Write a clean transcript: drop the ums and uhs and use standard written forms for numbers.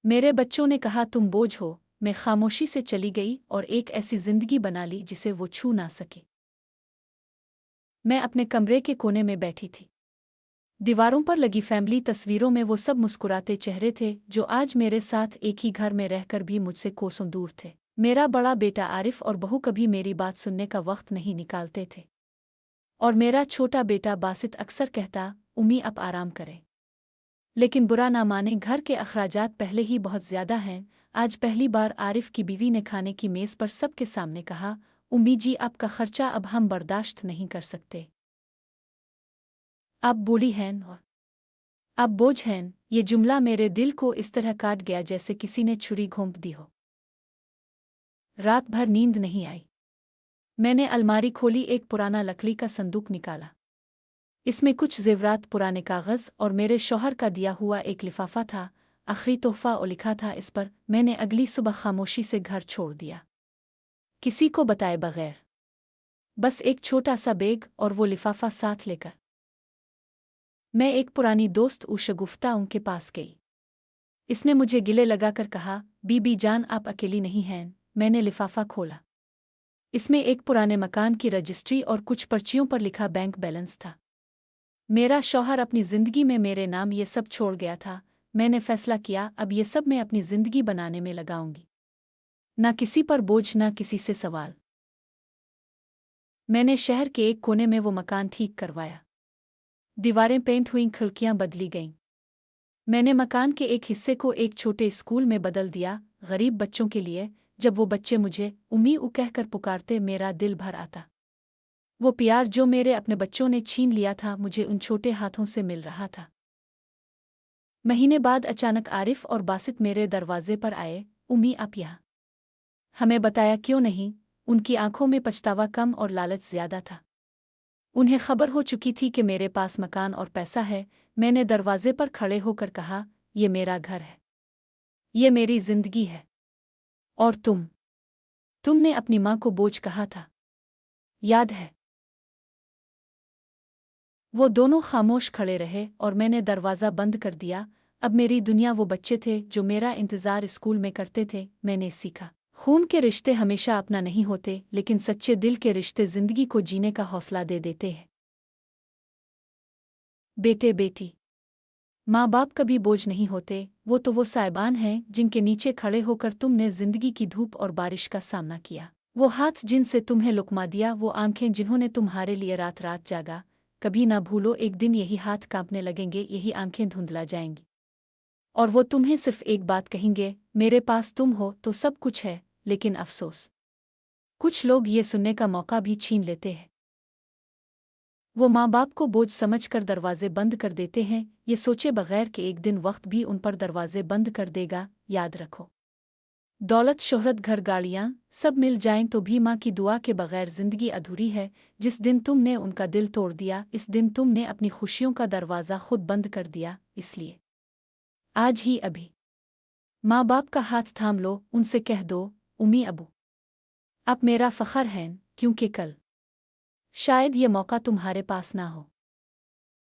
मेरे बच्चों ने कहा तुम बोझ हो। मैं खामोशी से चली गई और एक ऐसी जिंदगी बना ली जिसे वो छू ना सके। मैं अपने कमरे के कोने में बैठी थी। दीवारों पर लगी फैमिली तस्वीरों में वो सब मुस्कुराते चेहरे थे जो आज मेरे साथ एक ही घर में रहकर भी मुझसे कोसों दूर थे। मेरा बड़ा बेटा आरिफ और बहू कभी मेरी बात सुनने का वक्त नहीं निकालते थे, और मेरा छोटा बेटा बासित अक्सर कहता, उम्मी अब आराम करें। लेकिन बुरा ना माने, घर के अखराजात पहले ही बहुत ज्यादा हैं। आज पहली बार आरिफ की बीवी ने खाने की मेज़ पर सबके सामने कहा, उम्मी जी आपका खर्चा अब हम बर्दाश्त नहीं कर सकते। अब बूढ़ी हैं और अब बोझ हैं। ये जुमला मेरे दिल को इस तरह काट गया जैसे किसी ने छुरी घोंप दी हो। रात भर नींद नहीं आई। मैंने अलमारी खोली, एक पुराना लकड़ी का संदूक निकाला। इसमें कुछ जेवरात, पुराने कागज़ और मेरे शौहर का दिया हुआ एक लिफाफा था। आखिरी तोहफा और लिखा था इस पर। मैंने अगली सुबह खामोशी से घर छोड़ दिया, किसी को बताए बगैर। बस एक छोटा सा बैग और वो लिफाफा साथ लेकर मैं एक पुरानी दोस्त शगुफ्ता उनके पास गई। इसने मुझे गिले लगाकर कहा, बीबी जान आप अकेली नहीं हैं। मैंने लिफाफा खोला। इसमें एक पुराने मकान की रजिस्ट्री और कुछ पर्चियों पर लिखा बैंक बैलेंस था। मेरा शौहर अपनी जिंदगी में मेरे नाम ये सब छोड़ गया था। मैंने फैसला किया अब ये सब मैं अपनी जिंदगी बनाने में लगाऊंगी। ना किसी पर बोझ, ना किसी से सवाल। मैंने शहर के एक कोने में वो मकान ठीक करवाया। दीवारें पेंट हुई, खिड़कियां बदली गईं। मैंने मकान के एक हिस्से को एक छोटे स्कूल में बदल दिया, गरीब बच्चों के लिए। जब वो बच्चे मुझे उम्मी कहकर पुकारते, मेरा दिल भर आता। वो प्यार जो मेरे अपने बच्चों ने छीन लिया था, मुझे उन छोटे हाथों से मिल रहा था। महीने बाद अचानक आरिफ और बासित मेरे दरवाजे पर आए। उम्मी आप यहाँ? हमें बताया क्यों नहीं? उनकी आंखों में पछतावा कम और लालच ज्यादा था। उन्हें खबर हो चुकी थी कि मेरे पास मकान और पैसा है। मैंने दरवाजे पर खड़े होकर कहा, ये मेरा घर है, ये मेरी जिंदगी है। और तुमने अपनी माँ को बोझ कहा था, याद है? वो दोनों खामोश खड़े रहे और मैंने दरवाज़ा बंद कर दिया। अब मेरी दुनिया वो बच्चे थे जो मेरा इंतज़ार स्कूल में करते थे। मैंने सीखा, खून के रिश्ते हमेशा अपना नहीं होते, लेकिन सच्चे दिल के रिश्ते ज़िंदगी को जीने का हौसला दे देते हैं। बेटे बेटी, माँ बाप कभी बोझ नहीं होते। वो साहिबान हैं जिनके नीचे खड़े होकर तुमने ज़िंदगी की धूप और बारिश का सामना किया। वो हाथ जिनसे तुम्हें लुक़मा दिया, वो आंखें जिन्होंने तुम्हारे लिए रात रात जागा। कभी ना भूलो, एक दिन यही हाथ कांपने लगेंगे, यही आंखें धुंधला जाएंगी, और वो तुम्हें सिर्फ एक बात कहेंगे, मेरे पास तुम हो तो सब कुछ है। लेकिन अफसोस, कुछ लोग ये सुनने का मौका भी छीन लेते हैं। वो माँ बाप को बोझ समझकर दरवाजे बंद कर देते हैं, ये सोचे बगैर कि एक दिन वक्त भी उन पर दरवाजे बंद कर देगा। याद रखो, दौलत, शोहरत, घर, गाड़ियाँ सब मिल जाएं तो भी माँ की दुआ के बगैर जिंदगी अधूरी है। जिस दिन तुमने उनका दिल तोड़ दिया, इस दिन तुमने अपनी खुशियों का दरवाज़ा खुद बंद कर दिया। इसलिए आज ही अभी माँ बाप का हाथ थाम लो, उनसे कह दो, उम्मी अबू आप मेरा फ़ख्र हैं, क्योंकि कल शायद ये मौका तुम्हारे पास ना हो।